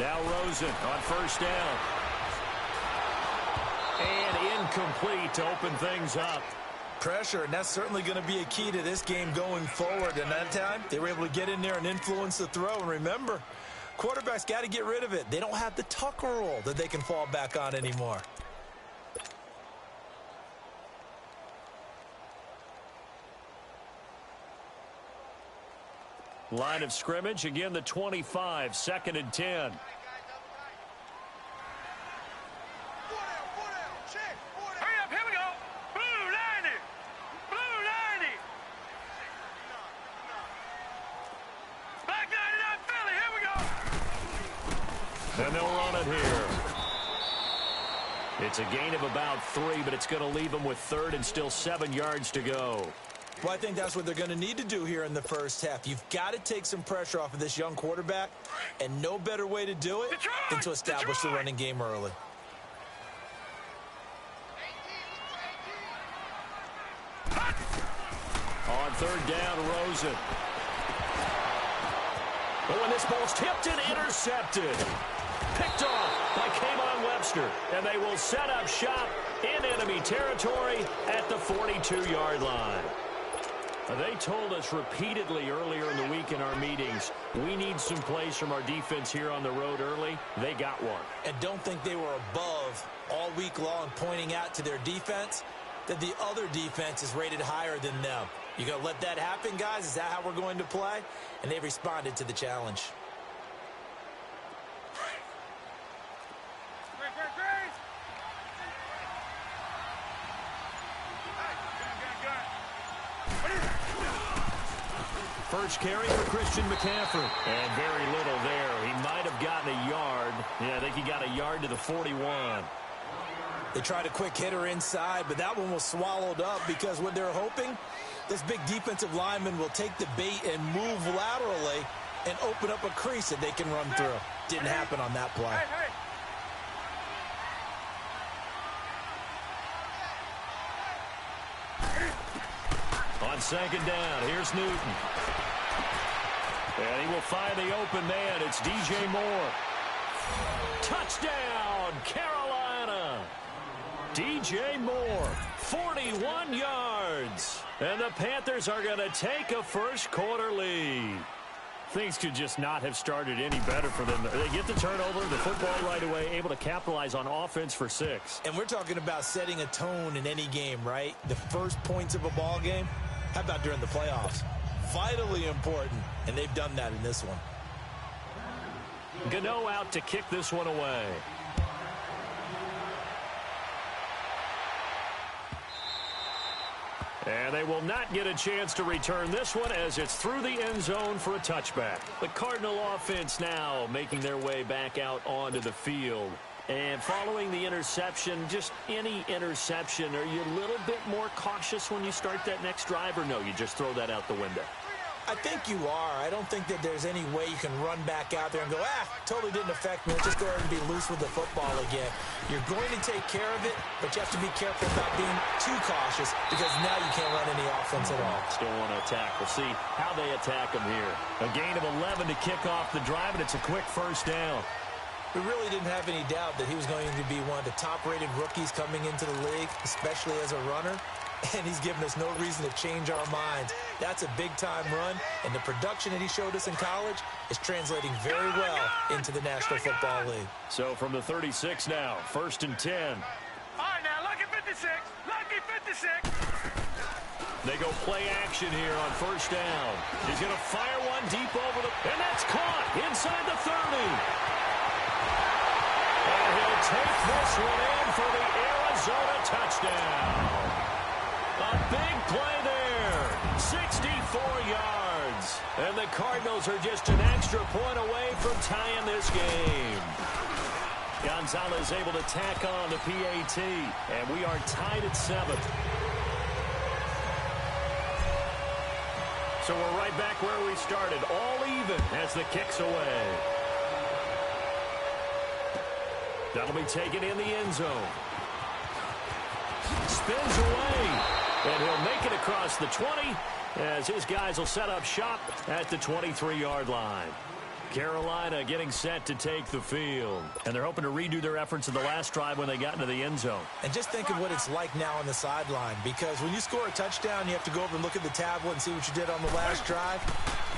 Now Rosen on first down. And incomplete to open things up. Pressure, and that's certainly going to be a key to this game going forward. And that time, they were able to get in there and influence the throw. And remember, quarterbacks got to get rid of it. They don't have the Tucker rule that they can fall back on anymore. Line of scrimmage, again the 25, 2nd and 10. And they'll run it here. It's a gain of about 3, but it's going to leave them with 3rd and still 7 yards to go. Well, I think that's what they're going to need to do here in the first half. You've got to take some pressure off of this young quarterback, and no better way to do it than to establish the running game early. On 3rd down, Rosen. But when this ball's tipped and intercepted. Picked off by K'Von Webster. And they will set up shop in enemy territory at the 42-yard line. They told us repeatedly earlier in the week in our meetings, we need some plays from our defense here on the road early. They got one. And don't think they were above all week long pointing out to their defense that the other defense is rated higher than them. You going to let that happen, guys? Is that how we're going to play? And they responded to the challenge. First carry for Christian McCaffrey. And very little there. He might have gotten a yard. Yeah, I think he got a yard to the 41. They tried a quick hitter inside, but that one was swallowed up because what they're hoping, this big defensive lineman will take the bait and move laterally and open up a crease that they can run through. Didn't happen on that play. On 2nd down, here's Newton. And he will find the open man. It's DJ Moore. Touchdown, Carolina. DJ Moore, 41 yards. And the Panthers are going to take a first-quarter lead. Things could just not have started any better for them. They get the turnover, the football right away, able to capitalize on offense for 6. And we're talking about setting a tone in any game, right? The first points of a ball game. How about during the playoffs? Vitally important, and they've done that in this one. Gano out to kick this one away. And they will not get a chance to return this one as it's through the end zone for a touchback. The Cardinal offense now making their way back out onto the field. And following the interception, just any interception, are you a little bit more cautious when you start that next drive, or no, you just throw that out the window? I think you are. I don't think that there's any way you can run back out there and go, totally didn't affect me. Let's just go ahead and be loose with the football again. You're going to take care of it, but you have to be careful about being too cautious because now you can't run any offense at all. Still want to attack. We'll see how they attack them here. A gain of 11 to kick off the drive, and it's a quick first down. We really didn't have any doubt that he was going to be one of the top-rated rookies coming into the league, especially as a runner. And he's given us no reason to change our minds. That's a big-time run, and the production that he showed us in college is translating very well into the National Football League. So from the 36 now, 1st and 10. All right, now, lucky 56. Lucky 56. They go play action here on first down. He's going to fire one deep over the... And that's caught inside the 30. And he'll take this one in for the Arizona touchdown. A big play there, 64 yards. And the Cardinals are just an extra point away from tying this game. Gonzalez able to tack on the PAT, and we are tied at 7. So we're right back where we started, all even as the kick's away. That'll be taken in the end zone. Spins away. And he'll make it across the 20 as his guys will set up shop at the 23-yard line. Carolina getting set to take the field. And they're hoping to redo their efforts in the last drive when they got into the end zone. And just think of what it's like now on the sideline, because when you score a touchdown, you have to go over and look at the tablet and see what you did on the last drive.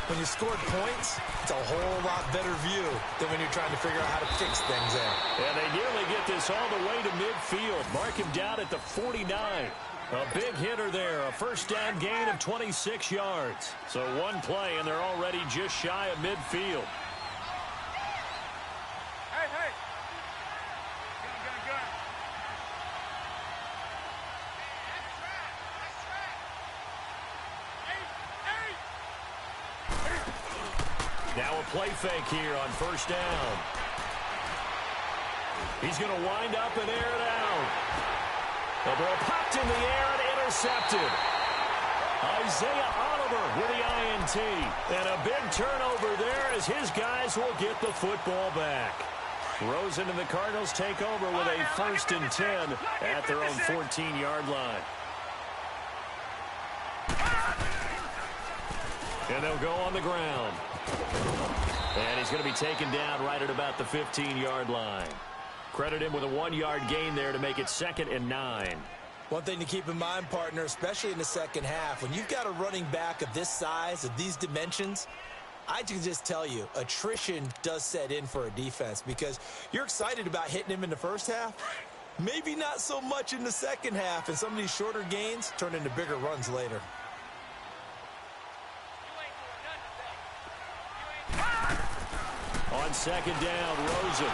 When you scored points, it's a whole lot better view than when you're trying to figure out how to fix things there. And they nearly get this all the way to midfield. Mark him down at the 49. A big hitter there, a first down gain of 26 yards. So one play, and they're already just shy of midfield. Hey, hey. Gun. Now a play fake here on first down. He's going to wind up and air it out. The ball popped in the air and intercepted. Isaiah Oliver with the INT. And a big turnover there as his guys will get the football back. Rosen and the Cardinals take over with a 1st and 10 at their own 14-yard line. And they'll go on the ground. And he's going to be taken down right at about the 15-yard line. Credit him with a 1-yard gain there to make it 2nd and 9. One thing to keep in mind, partner, especially in the second half, when you've got a running back of this size, of these dimensions, I can just tell you, attrition does set in for a defense because you're excited about hitting him in the first half. Maybe not so much in the second half, and some of these shorter gains turn into bigger runs later. On 2nd down, Rosen.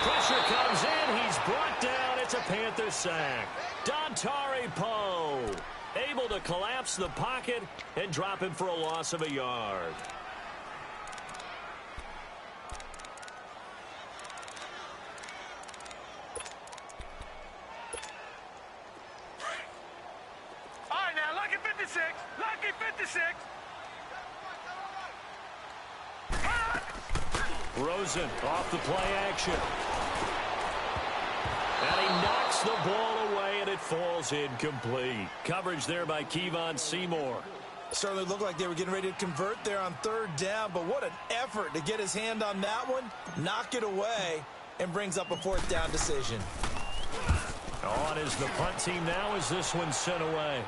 Pressure comes in. He's brought down. It's a Panther sack. Dontari Poe able to collapse the pocket and drop him for a loss of a yard. All right, now, lucky 56. Lucky 56. Rosen off the play action. And he knocks the ball away, and it falls incomplete. Coverage there by Kevon Seymour. Certainly looked like they were getting ready to convert there on 3rd down, but what an effort to get his hand on that one, knock it away, and brings up a 4th down decision. On is the punt team now as this one's sent away.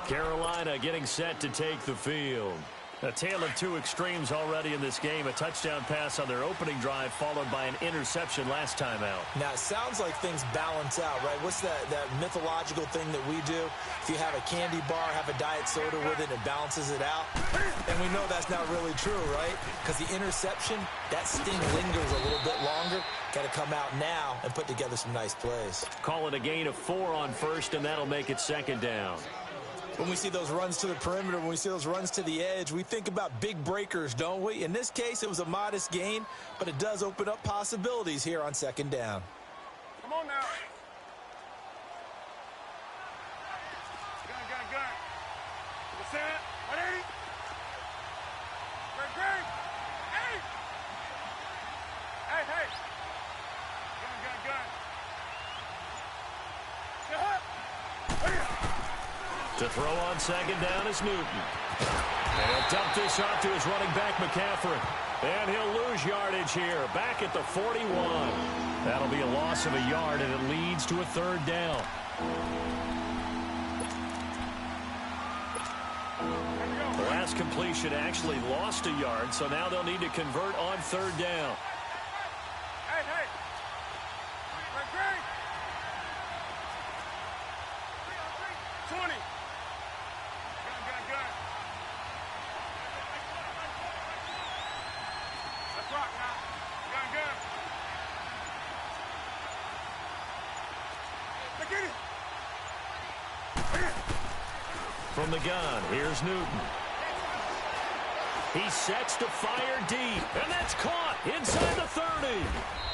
Carolina getting set to take the field. A tale of two extremes already in this game. A touchdown pass on their opening drive followed by an interception last time out. Now, it sounds like things balance out, right? What's that mythological thing that we do? If you have a candy bar, have a diet soda with it, it balances it out. And we know that's not really true, right? Because the interception, that sting lingers a little bit longer. Got to come out now and put together some nice plays. Call it a gain of 4 on 1st, and that'll make it 2nd down. When we see those runs to the perimeter, when we see those runs to the edge, we think about big breakers, don't we? In this case, it was a modest gain, but it does open up possibilities here on 2nd down. Come on now. Gun. Set. 180. Great. Hey. Hey. Gun. To throw on 2nd down is Newton. And he'll dump this off to his running back, McCaffrey. And he'll lose yardage here, back at the 41. That'll be a loss of a yard, and it leads to a 3rd down. The last completion actually lost a yard, so now they'll need to convert on 3rd down. Hey. Great. 20. Gun. Let's rock now. Gun. Let's get it. From the gun, here's Newton. He sets to fire deep, and that's caught inside the 30.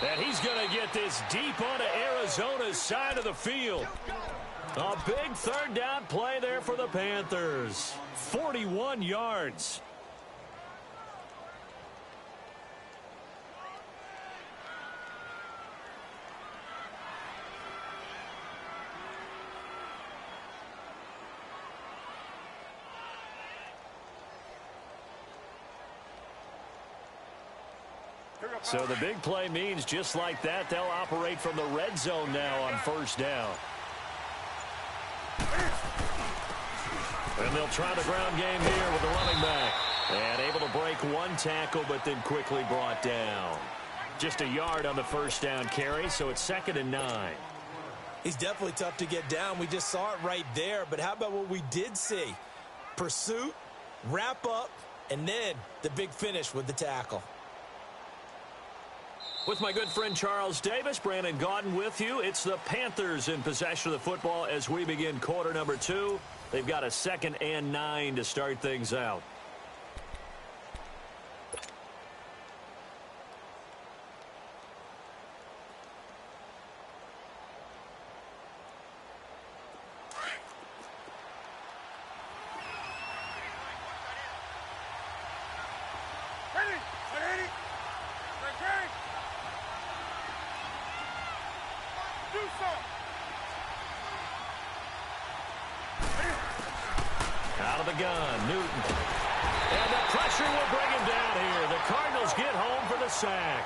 And he's going to get this deep onto Arizona's side of the field. A big 3rd down play there for the Panthers. 41 yards. So the big play means just like that, they'll operate from the red zone now on first down. And they'll try the ground game here with the running back. And able to break one tackle, but then quickly brought down. Just a yard on the first down carry, so it's 2nd and 9. He's definitely tough to get down. We just saw it right there. But how about what we did see? Pursuit, wrap up, and then the big finish with the tackle. With my good friend Charles Davis, Brandon Gaudin with you. It's the Panthers in possession of the football as we begin quarter number 2. They've got a 2nd and 9 to start things out. Out of the gun, Newton. And the pressure will bring him down here. The Cardinals get home for the sack.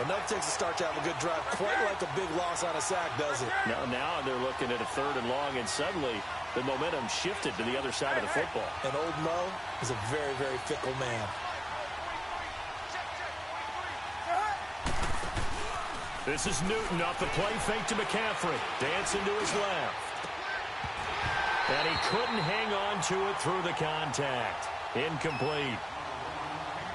Enough takes a start to have a good drive. Quite like a big loss on a sack, does it? Now they're looking at a 3rd and long, and suddenly the momentum shifted to the other side of the football. And old Mo is a very, very fickle man. This is Newton off the play fake to McCaffrey. Dancing to his left. And he couldn't hang on to it through the contact. Incomplete.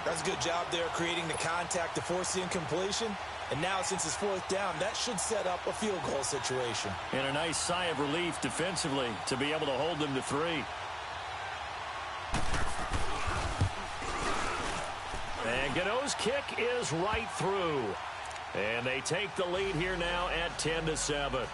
That's a good job there creating the contact to force the incompletion. And now since it's 4th down, that should set up a field goal situation. And a nice sigh of relief defensively to be able to hold them to 3. And Gano's kick is right through. And they take the lead here now at 10-7.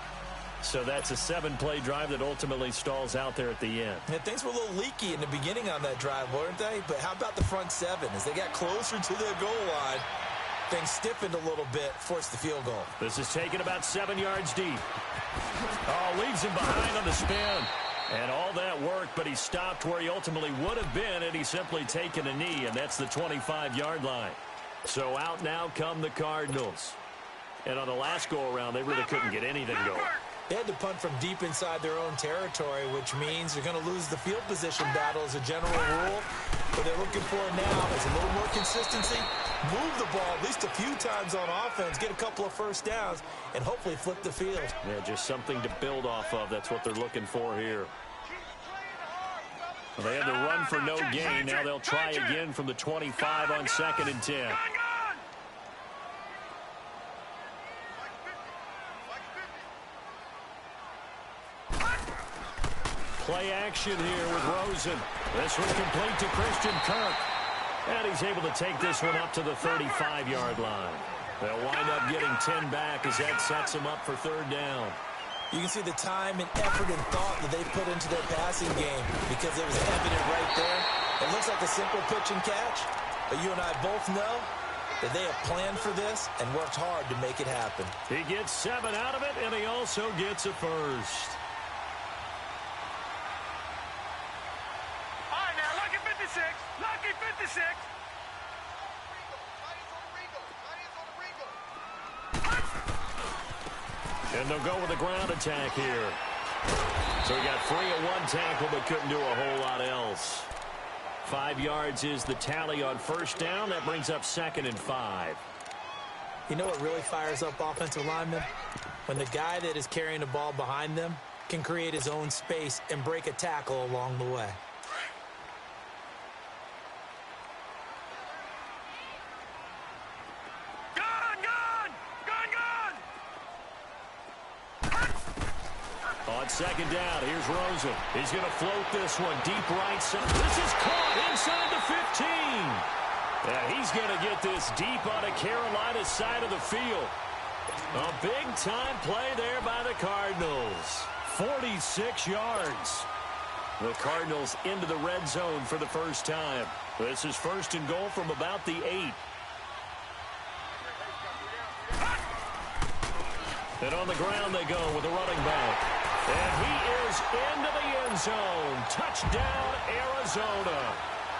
So that's a 7-play drive that ultimately stalls out there at the end. Yeah, things were a little leaky in the beginning on that drive, weren't they? But how about the front 7? As they got closer to their goal line, things stiffened a little bit, forced the field goal. This is taken about 7 yards deep. Oh, leaves him behind on the spin. And all that work, but he stopped where he ultimately would have been, and he's simply taken a knee, and that's the 25-yard line. So out now come the Cardinals. And on the last go-around, they really couldn't get anything going. They had to punt from deep inside their own territory, which means they're going to lose the field position battle as a general rule. What they're looking for now is a little more consistency, move the ball at least a few times on offense, get a couple of first downs, and hopefully flip the field. Yeah, just something to build off of. That's what they're looking for here. Well, they had to run for no gain. Now they'll try again from the 25 on 2nd and 10. Play action here with Rosen. This one complete to Christian Kirk. And he's able to take this one up to the 35-yard line. They'll wind up getting 10 back as that sets them up for 3rd down. You can see the time and effort and thought that they put into their passing game because it was evident right there. It looks like a simple pitch and catch, but you and I both know that they have planned for this and worked hard to make it happen. He gets 7 out of it, and he also gets a first. Lucky 56. And they'll go with a ground attack here. So he got free of one tackle but couldn't do a whole lot else. 5 yards is the tally on first down. That brings up 2nd and 5. You know what really fires up offensive linemen? When the guy that is carrying the ball behind them can create his own space and break a tackle along the way. On 2nd down, here's Rosen. He's going to float this one deep right side. This is caught inside the 15. Yeah, he's going to get this deep on the Carolina side of the field. A big-time play there by the Cardinals. 46 yards. The Cardinals into the red zone for the first time. This is 1st and goal from about the 8. And on the ground they go with the running back. And he is into the end zone. Touchdown, Arizona.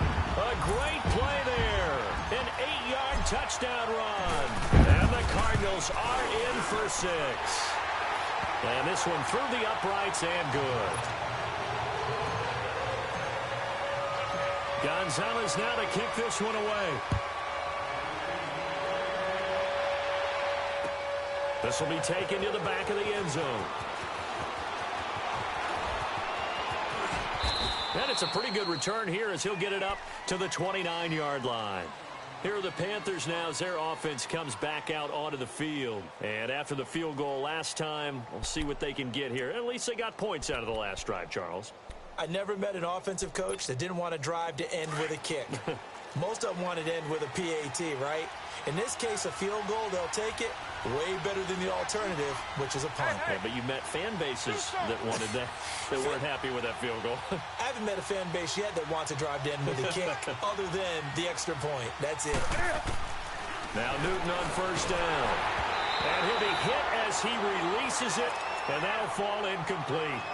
A great play there. An 8-yard touchdown run. And the Cardinals are in for 6. And this one through the uprights and good. Gonzalez now to kick this one away. This will be taken to the back of the end zone. And it's a pretty good return here as he'll get it up to the 29-yard line. Here are the Panthers now as their offense comes back out onto the field. And after the field goal last time, we'll see what they can get here. At least they got points out of the last drive, Charles. I never met an offensive coach that didn't want to drive to end with a kick. Most of them wanted to end with a PAT, right? In this case, a field goal, they'll take it. Way better than the alternative, which is a punt. Yeah, but you met fan bases that wanted that weren't happy with that field goal. I haven't met a fan base yet that wants to drive to end with a kick other than the extra point. That's it. Now Newton on first down. And he'll be hit as he releases it, and that'll fall incomplete.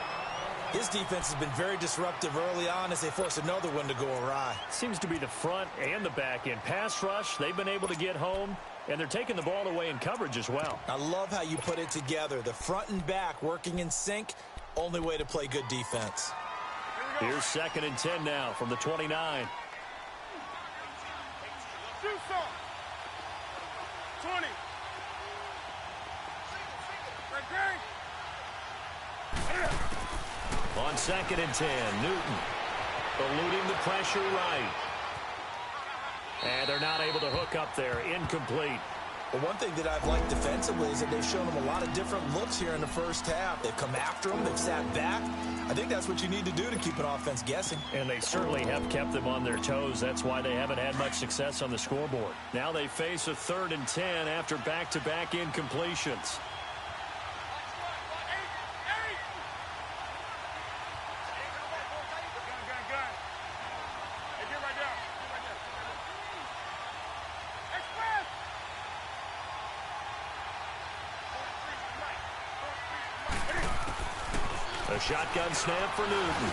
His defense has been very disruptive early on as they force another one to go awry. Seems to be the front and the back end. Pass rush, they've been able to get home, and they're taking the ball away in coverage as well. I love how you put it together. The front and back working in sync, only way to play good defense. Here's 2nd and 10 now from the 29. 20. On 2nd and 10, Newton eluding the pressure right. And they're not able to hook up there. Incomplete. Well, one thing that I've liked defensively is that they've shown them a lot of different looks here in the first half. They've come after them. They've sat back. I think that's what you need to do to keep an offense guessing. And they certainly have kept them on their toes. That's why they haven't had much success on the scoreboard. Now they face a 3rd and 10 after back-to-back incompletions. A shotgun snap for Newton.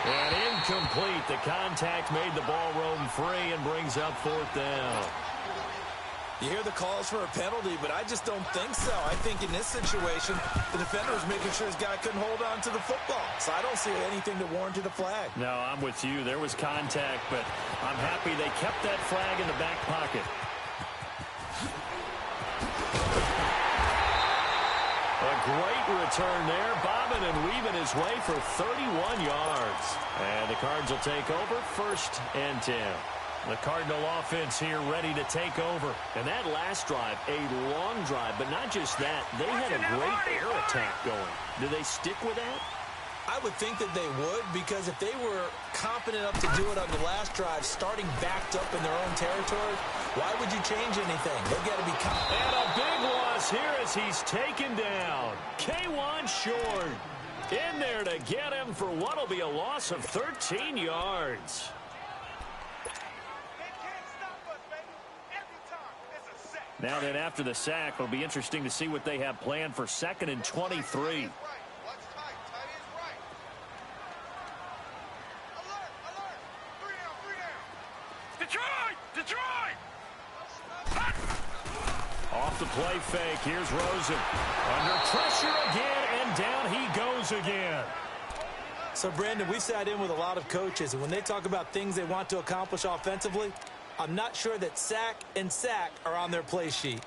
And incomplete. The contact made the ball roam free and brings up 4th down. You hear the calls for a penalty, but I just don't think so. I think in this situation, the defender was making sure his guy couldn't hold on to the football. So I don't see anything that warranted a flag. No, I'm with you. There was contact, but I'm happy they kept that flag in the back pocket. A great return there, bobbing and weaving his way for 31 yards. And the Cards will take over 1st and 10. The Cardinal offense here ready to take over. And that last drive, a long drive, but not just that. They had a great air attack going. Do they stick with that? I would think that they would, because if they were confident enough to do it on the last drive, starting backed up in their own territory, why would you change anything? They've got to be confident. And a big loss here as he's taken down. K1 Short in there to get him for what will be a loss of 13 yards. Now then, after the sack, it'll be interesting to see what they have planned for 2nd and 23. Detroit! Off the play fake. Here's Rosen. Under pressure again, and down he goes again. So, Brandon, we sat in with a lot of coaches, and when they talk about things they want to accomplish offensively, I'm not sure that sack and sack are on their play sheet.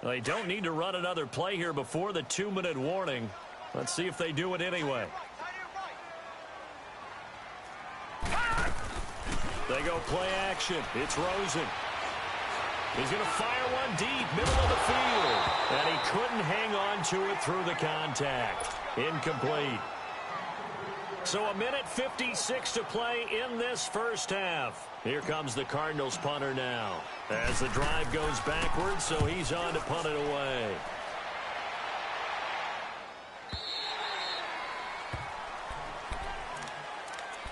They don't need to run another play here before the 2-minute warning. Let's see if they do it anyway. They go play action. It's Rosen. He's going to fire one deep, middle of the field. And he couldn't hang on to it through the contact. Incomplete. So 1:56 to play in this first half. Here comes the Cardinals punter now. As the drive goes backwards, so he's on to punt it away.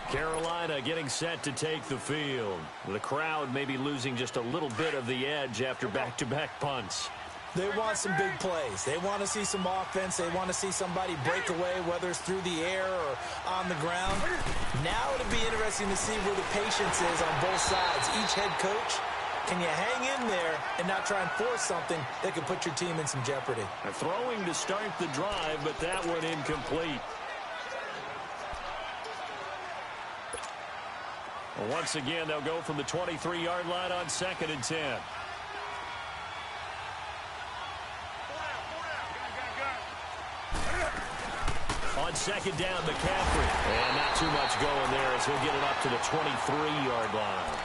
Carolina getting set to take the field. The crowd may be losing just a little bit of the edge after back-to-back punts. They want some big plays. They want to see some offense. They want to see somebody break away, whether it's through the air or on the ground. Now it'll be interesting to see where the patience is on both sides. Each head coach, can you hang in there and not try and force something that could put your team in some jeopardy? A throwing to start the drive, but that one incomplete. Well, once again, they'll go from the 23-yard line on 2nd and 10. On 2nd down, McCaffrey. And not too much going there as he'll get it up to the 23-yard line.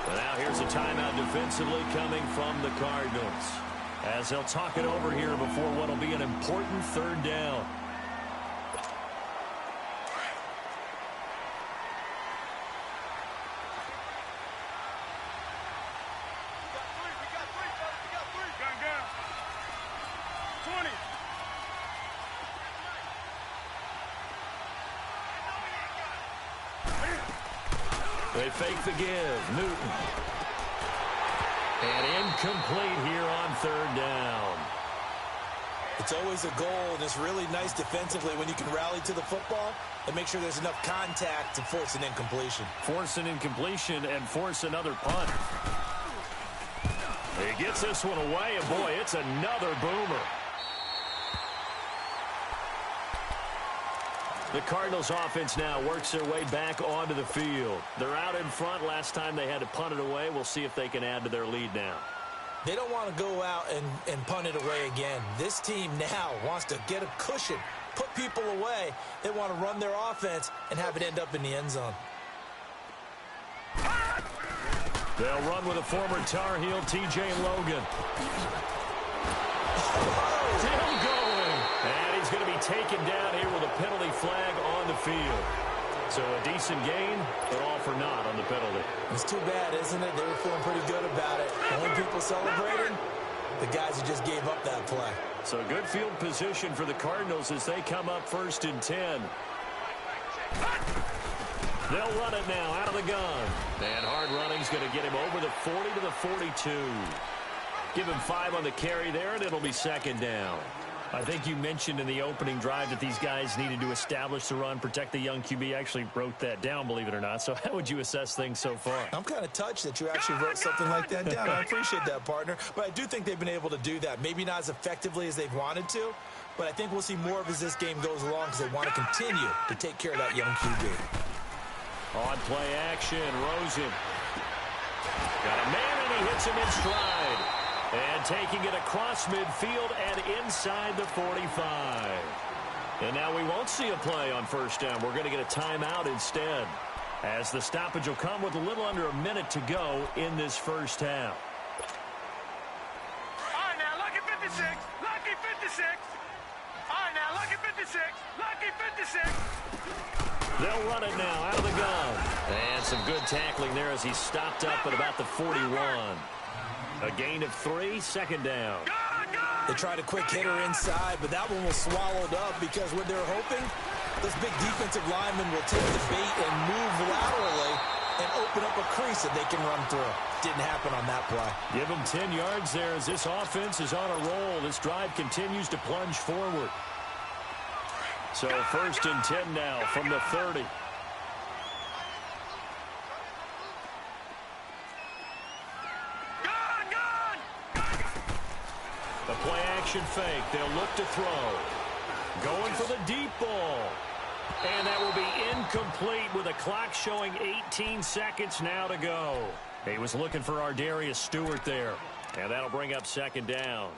And now here's a timeout defensively coming from the Cardinals, as they'll talk it over here before what will be an important 3rd down. They fake the give. Newton. And incomplete here on 3rd down. It's always a goal, and it's really nice defensively when you can rally to the football and make sure there's enough contact to force an incompletion. Force an incompletion and force another punt. He gets this one away, and boy, it's another boomer. The Cardinals offense now works their way back onto the field. They're out in front. Last time they had to punt it away. We'll see if they can add to their lead now. They don't want to go out and punt it away again. This team now wants to get a cushion, put people away. They want to run their offense and have it end up in the end zone. They'll run with a former Tar Heel, T.J. Logan. Still going. And he's going to be taken down here with a penalty flag on the field. So a decent gain, but all for naught on the penalty. It's too bad, isn't it? They were feeling pretty good about it. Only people celebrating, the guys who just gave up that play. So good field position for the Cardinals as they come up 1st and 10. They'll run it now out of the gun. And hard running's going to get him over the 40 to the 42. Give him 5 on the carry there, and it'll be 2nd down. I think you mentioned in the opening drive that these guys needed to establish the run, protect the young QB. Actually wrote that down, believe it or not. So how would you assess things so far? I'm kind of touched that you actually wrote something like that down. I appreciate that, partner. But I do think they've been able to do that. Maybe not as effectively as they've wanted to, but I think we'll see more of as this game goes along because they want to continue to take care of that young QB. On play action, Rosen. Got a man, and he hits him in stride. And taking it across midfield and inside the 45. And now we won't see a play on 1st down. We're going to get a timeout instead, as the stoppage will come with a little under a minute to go in this 1st half. All right, now, lucky 56. Lucky 56. All right, now, lucky 56. Lucky 56. They'll run it now out of the gun. And some good tackling there as he stopped up at about the 41. A gain of 3, 2nd down. They tried a quick hitter inside, but that one was swallowed up because what they're hoping, those big defensive linemen will take the bait and move laterally and open up a crease that they can run through. Didn't happen on that play. Give them 10 yards there as this offense is on a roll. This drive continues to plunge forward. So 1st and 10 now from the 30. The play action fake. They'll look to throw. Going for the deep ball. And that will be incomplete with a clock showing 18 seconds now to go. He was looking for Ardarius Stewart there. And that'll bring up 2nd down.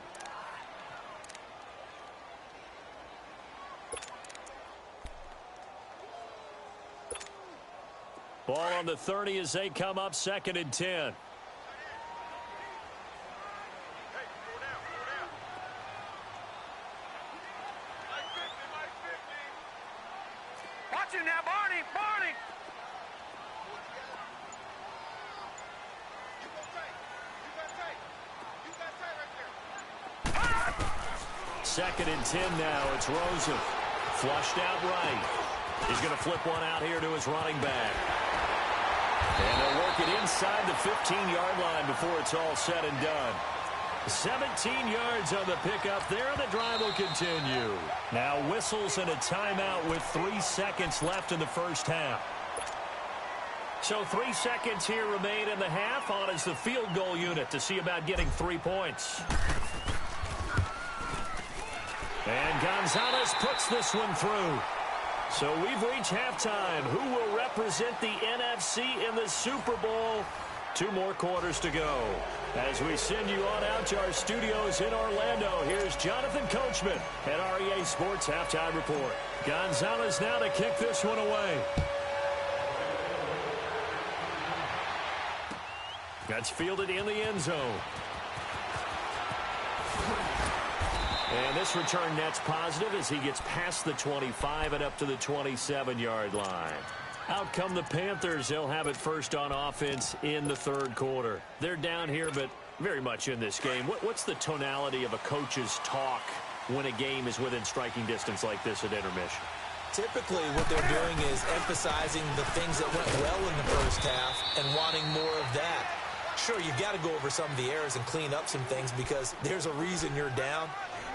Ball on the 30 as they come up 2nd and 10. Watch him now, Barney. Barney. 2nd and 10 now. It's Rosen. Flushed out right. He's going to flip one out here to his running back. And they'll work it inside the 15-yard line before it's all said and done. 17 yards on the pickup there, and the drive will continue. Now whistles and a timeout with 3 seconds left in the first half. So 3 seconds here remain in the half. On is the field goal unit to see about getting 3 points. And Gonzalez puts this one through. So we've reached halftime. Who will represent the NFC in the Super Bowl? 2 more quarters to go. As we send you on out to our studios in Orlando, here's Jonathan Coachman at REA Sports Halftime Report. Gonzalez now to kick this one away. That's fielded in the end zone. And this return net's positive as he gets past the 25 and up to the 27-yard line. Out come the Panthers. They'll have it first on offense in the third quarter. They're down here, but very much in this game. What's the tonality of a coach's talk when a game is within striking distance like this at intermission? Typically, what they're doing is emphasizing the things that went well in the first half and wanting more of that. Sure, you've got to go over some of the errors and clean up some things because there's a reason you're down.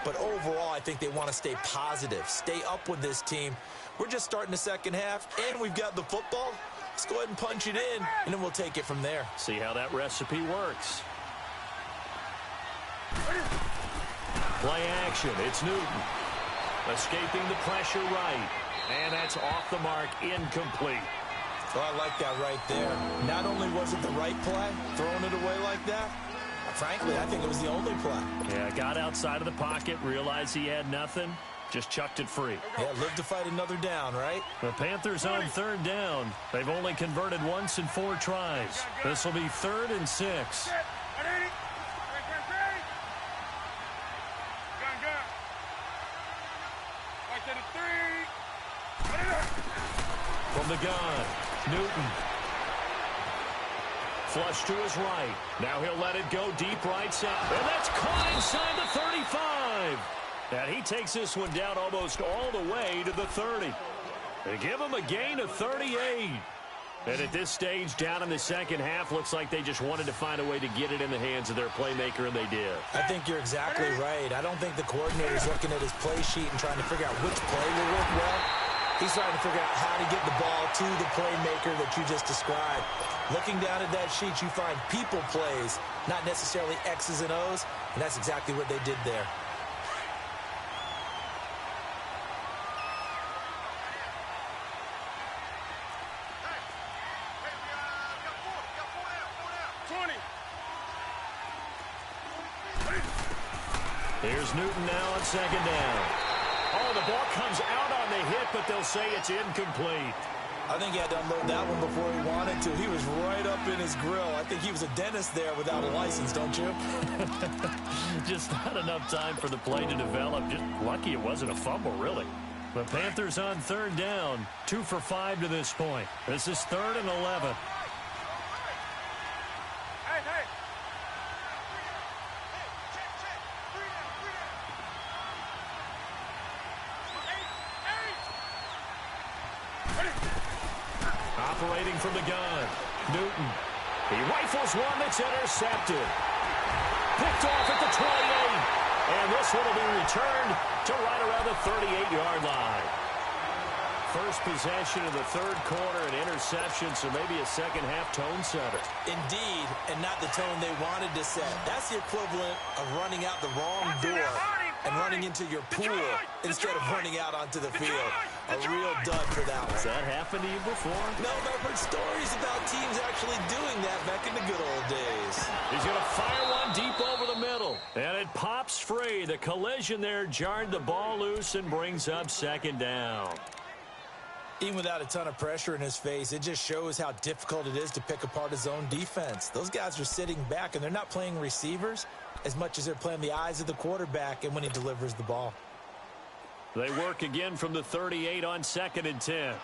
But overall, I think they want to stay positive, stay up with this team. We're just starting the second half, and we've got the football. Let's go ahead and punch it in, and then we'll take it from there. See how that recipe works. Play action. It's Newton. Escaping the pressure right. And that's off the mark, incomplete. Oh, I like that right there. Not only was it the right play, throwing it away like that, frankly, I think it was the only play. Yeah, got outside of the pocket, realized he had nothing, just chucked it free. Yeah, live to fight another down, right? The Panthers on third down. They've only converted once in 4 tries. This will be 3rd and 6. From the gun, Newton. Flush to his right. Now he'll let it go deep right side. And that's caught inside the 35. And he takes this one down almost all the way to the 30. They give him a gain of 38. And at this stage, down in the second half, looks like they just wanted to find a way to get it in the hands of their playmaker, and they did. I think you're exactly right. I don't think the coordinator's looking at his play sheet and trying to figure out which play will work well. He's trying to figure out how to get the ball to the playmaker that you just described. Looking down at that sheet, you find people plays, not necessarily X's and O's, and that's exactly what they did there. Here's Newton now on second down. Oh, the ball comes out on the hit, but they'll say it's incomplete. I think he had to unload that one before he wanted to. He was right up in his grill. I think he was a dentist there without a license, don't you? Just not enough time for the play to develop. Just lucky it wasn't a fumble, really. The Panthers on third down, 2 for 5 to this point. This is 3rd and 11. Operating from the gun, Newton. He rifles one that's intercepted. Picked off at the 28. And this one will be returned to right around the 38-yard line. First possession of the third quarter, an interception, so maybe a second-half tone setter. Indeed, and not the tone they wanted to set. That's the equivalent of running out the wrong door and running into your pool instead of running out onto the field. A real dud for that one. Has that happened to you before? No, but I've heard stories about teams actually doing that back in the good old days. He's going to fire one deep over the middle. And it pops free. The collision there jarred the ball loose and brings up second down. Even without a ton of pressure in his face, it just shows how difficult it is to pick apart his own defense. Those guys are sitting back, and they're not playing receivers as much as they're playing the eyes of the quarterback and when he delivers the ball. They work again from the 38 on 2nd and 10.